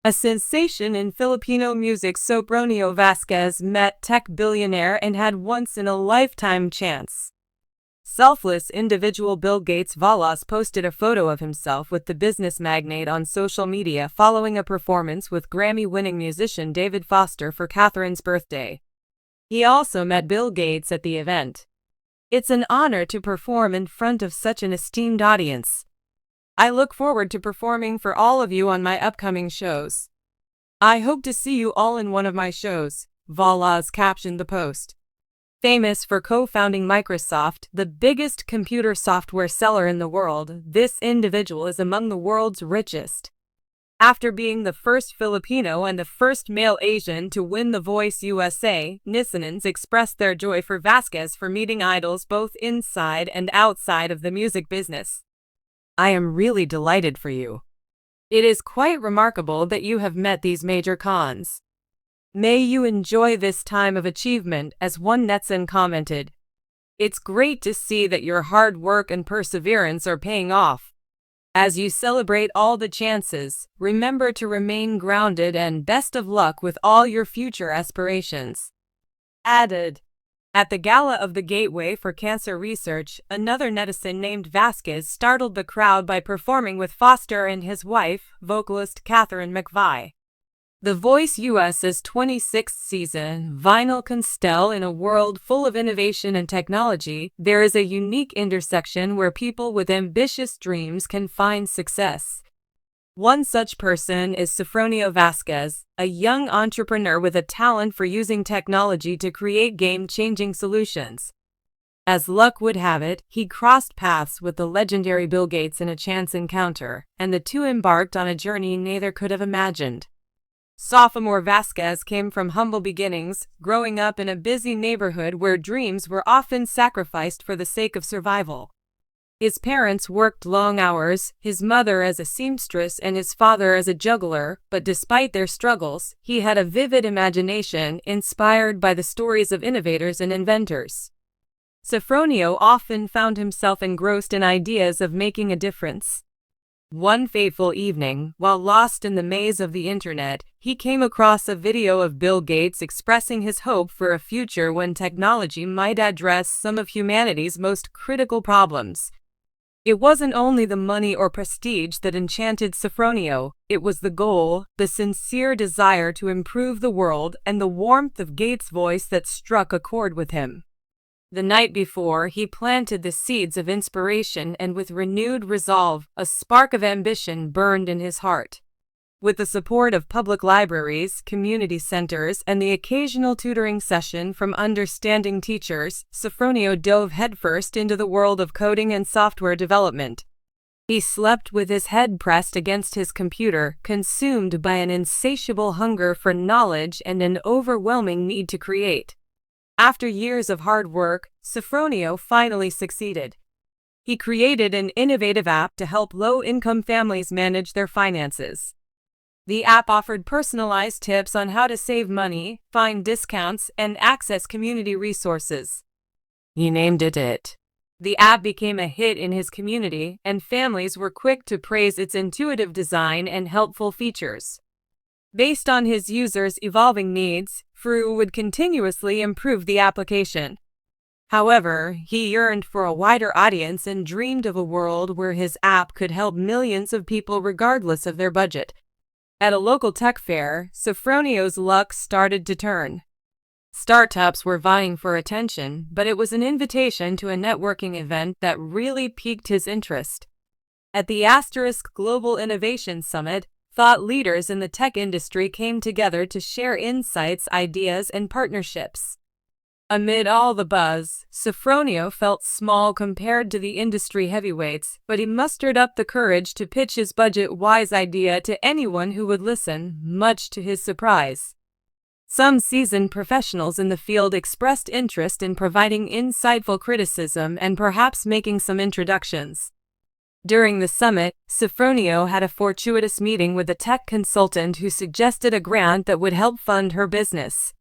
A sensation in Filipino music, Sofronio Vasquez met tech billionaire and had once-in-a-lifetime chance. Selfless individual Bill Gates Valas posted a photo of himself with the business magnate on social media following a performance with Grammy-winning musician David Foster for Catherine's birthday. He also met Bill Gates at the event. "It's an honor to perform in front of such an esteemed audience. I look forward to performing for all of you on my upcoming shows. I hope to see you all in one of my shows," Valas captioned the post. Famous for co-founding Microsoft, the biggest computer software seller in the world, this individual is among the world's richest. After being the first Filipino and the first male Asian to win The Voice USA, netizens expressed their joy for Vasquez for meeting idols both inside and outside of the music business. "I am really delighted for you. It is quite remarkable that you have met these major cons. May you enjoy this time of achievement," as one netizen commented. "It's great to see that your hard work and perseverance are paying off. As you celebrate all the chances, remember to remain grounded and best of luck with all your future aspirations." Added. At the gala of the Gateway for Cancer Research, another netizen named Vasquez startled the crowd by performing with Foster and his wife, vocalist Catherine McVie. The Voice US's 26th season, Vinyl Constel. In a world full of innovation and technology, there is a unique intersection where people with ambitious dreams can find success. One such person is Sofronio Vasquez, a young entrepreneur with a talent for using technology to create game-changing solutions. As luck would have it, he crossed paths with the legendary Bill Gates in a chance encounter, and the two embarked on a journey neither could have imagined. Sofronio Vasquez came from humble beginnings, growing up in a busy neighborhood where dreams were often sacrificed for the sake of survival. His parents worked long hours, his mother as a seamstress and his father as a juggler, but despite their struggles, he had a vivid imagination inspired by the stories of innovators and inventors. Sofronio often found himself engrossed in ideas of making a difference. One fateful evening, while lost in the maze of the internet, he came across a video of Bill Gates expressing his hope for a future when technology might address some of humanity's most critical problems. It wasn't only the money or prestige that enchanted Sofronio, it was the goal, the sincere desire to improve the world, and the warmth of Gates' voice that struck a chord with him. The night before, he planted the seeds of inspiration, and with renewed resolve, a spark of ambition burned in his heart. With the support of public libraries, community centers, and the occasional tutoring session from understanding teachers, Sofronio dove headfirst into the world of coding and software development. He slept with his head pressed against his computer, consumed by an insatiable hunger for knowledge and an overwhelming need to create. After years of hard work, Sofronio finally succeeded. He created an innovative app to help low-income families manage their finances. The app offered personalized tips on how to save money, find discounts, and access community resources. He named it It. The app became a hit in his community, and families were quick to praise its intuitive design and helpful features. Based on his users' evolving needs, Fru would continuously improve the application. However, he yearned for a wider audience and dreamed of a world where his app could help millions of people regardless of their budget. At a local tech fair, Sofronio's luck started to turn. Startups were vying for attention, but it was an invitation to a networking event that really piqued his interest. At the Global Innovation Summit, thought leaders in the tech industry came together to share insights, ideas, and partnerships. Amid all the buzz, Sofronio felt small compared to the industry heavyweights, but he mustered up the courage to pitch his budget-wise idea to anyone who would listen, much to his surprise. Some seasoned professionals in the field expressed interest in providing insightful criticism and perhaps making some introductions. During the summit, Sofronio had a fortuitous meeting with a tech consultant who suggested a grant that would help fund her business.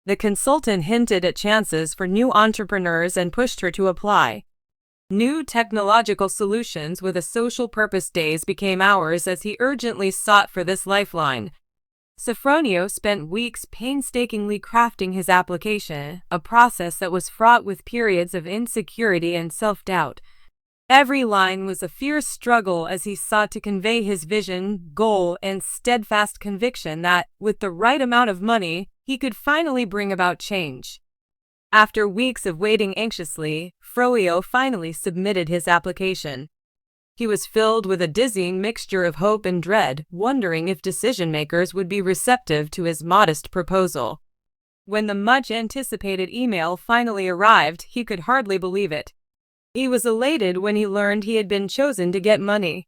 The consultant hinted at chances for new entrepreneurs and pushed her to apply. New technological solutions with a social purpose days became ours as he urgently sought for this lifeline. Sofronio spent weeks painstakingly crafting his application, a process that was fraught with periods of insecurity and self-doubt. Every line was a fierce struggle as he sought to convey his vision, goal, and steadfast conviction that, with the right amount of money, he could finally bring about change. After weeks of waiting anxiously, Sofronio finally submitted his application. He was filled with a dizzying mixture of hope and dread, wondering if decision-makers would be receptive to his modest proposal. When the much-anticipated email finally arrived, he could hardly believe it. He was elated when he learned he had been chosen to get money.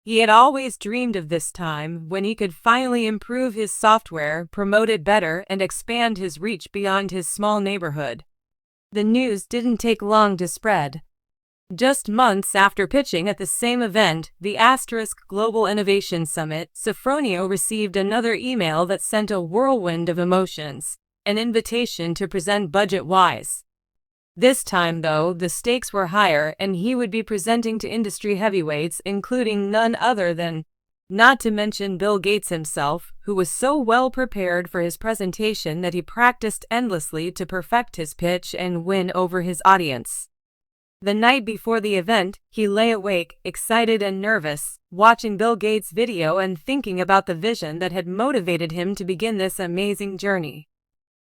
He had always dreamed of this time when he could finally improve his software, promote it better, and expand his reach beyond his small neighborhood. The news didn't take long to spread. Just months after pitching at the same event, the Global Innovation Summit, Sofronio received another email that sent a whirlwind of emotions, an invitation to present budget-wise. This time, though, the stakes were higher and he would be presenting to industry heavyweights, including none other than, not to mention Bill Gates himself, who was so well prepared for his presentation that he practiced endlessly to perfect his pitch and win over his audience. The night before the event, he lay awake, excited and nervous, watching Bill Gates' video and thinking about the vision that had motivated him to begin this amazing journey.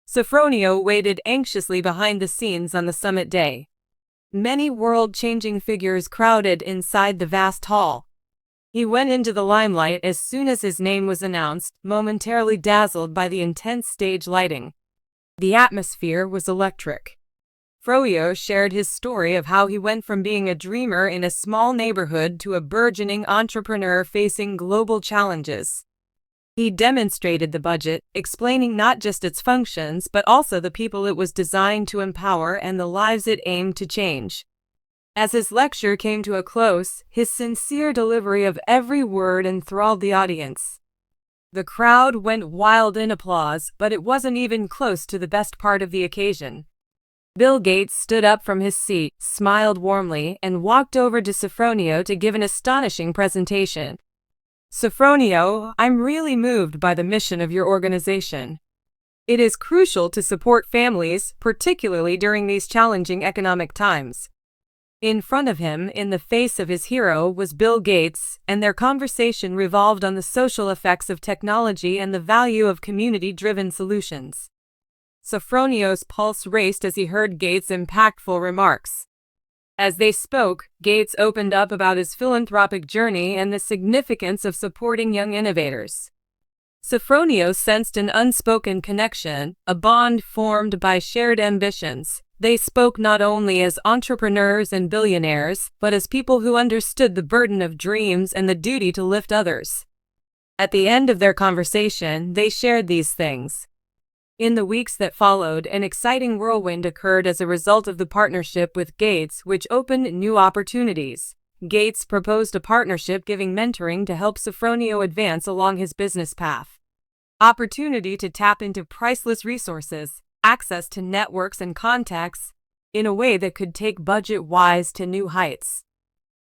Sofronio waited anxiously behind the scenes on the summit day. Many world-changing figures crowded inside the vast hall. He went into the limelight as soon as his name was announced, momentarily dazzled by the intense stage lighting. The atmosphere was electric. Sofronio shared his story of how he went from being a dreamer in a small neighborhood to a burgeoning entrepreneur facing global challenges. He demonstrated the budget, explaining not just its functions but also the people it was designed to empower and the lives it aimed to change. As his lecture came to a close, his sincere delivery of every word enthralled the audience. The crowd went wild in applause, but it wasn't even close to the best part of the occasion. Bill Gates stood up from his seat, smiled warmly, and walked over to Sofronio to give an astonishing presentation. "Sofronio, I'm really moved by the mission of your organization. It is crucial to support families, particularly during these challenging economic times." In front of him, in the face of his hero, was Bill Gates, and their conversation revolved on the social effects of technology and the value of community-driven solutions. Sofronio's pulse raced as he heard Gates' impactful remarks. As they spoke, Gates opened up about his philanthropic journey and the significance of supporting young innovators. Sofronio sensed an unspoken connection, a bond formed by shared ambitions. They spoke not only as entrepreneurs and billionaires, but as people who understood the burden of dreams and the duty to lift others. At the end of their conversation, they shared these things. In the weeks that followed, an exciting whirlwind occurred as a result of the partnership with Gates, which opened new opportunities. Gates proposed a partnership giving mentoring to help Sofronio advance along his business path. Opportunity to tap into priceless resources, access to networks and contacts, in a way that could take budget-wise to new heights.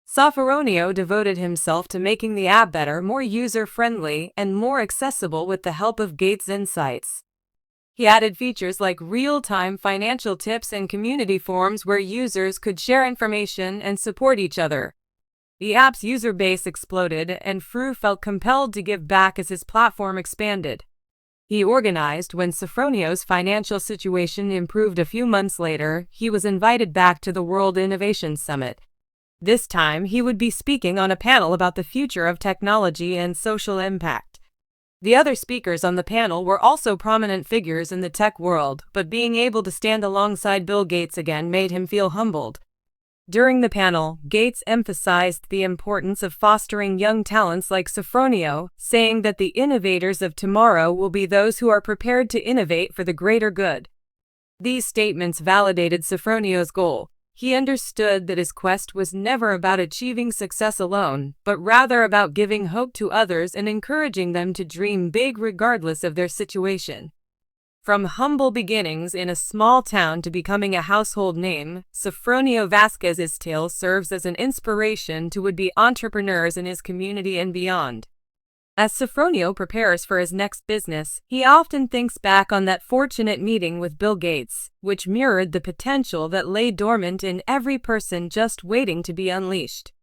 Sofronio devoted himself to making the app better, more user-friendly, and more accessible with the help of Gates' insights. He added features like real-time financial tips and community forums where users could share information and support each other. The app's user base exploded, and Sofronio felt compelled to give back as his platform expanded. He organized when Sofronio's financial situation improved a few months later. He was invited back to the World Innovation Summit. This time, he would be speaking on a panel about the future of technology and social impact. The other speakers on the panel were also prominent figures in the tech world, but being able to stand alongside Bill Gates again made him feel humbled. During the panel, Gates emphasized the importance of fostering young talents like Sofronio, saying that the innovators of tomorrow will be those who are prepared to innovate for the greater good. These statements validated Sofronio's goal. He understood that his quest was never about achieving success alone, but rather about giving hope to others and encouraging them to dream big regardless of their situation. From humble beginnings in a small town to becoming a household name, Sofronio Vasquez's tale serves as an inspiration to would-be entrepreneurs in his community and beyond. As Sofronio prepares for his next business, he often thinks back on that fortunate meeting with Bill Gates, which mirrored the potential that lay dormant in every person just waiting to be unleashed.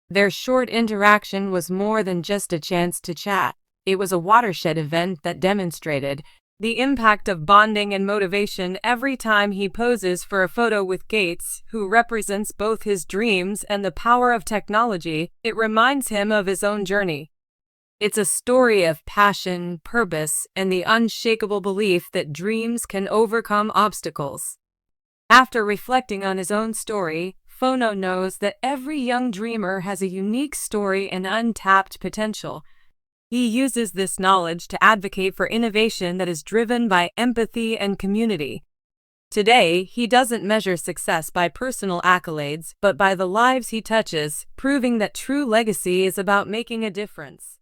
Their short interaction was more than just a chance to chat. It was a watershed event that demonstrated the impact of bonding and motivation every time he poses for a photo with Gates, who represents both his dreams and the power of technology. It reminds him of his own journey. It's a story of passion, purpose, and the unshakable belief that dreams can overcome obstacles. After reflecting on his own story, Fono knows that every young dreamer has a unique story and untapped potential. He uses this knowledge to advocate for innovation that is driven by empathy and community. Today, he doesn't measure success by personal accolades, but by the lives he touches, proving that true legacy is about making a difference.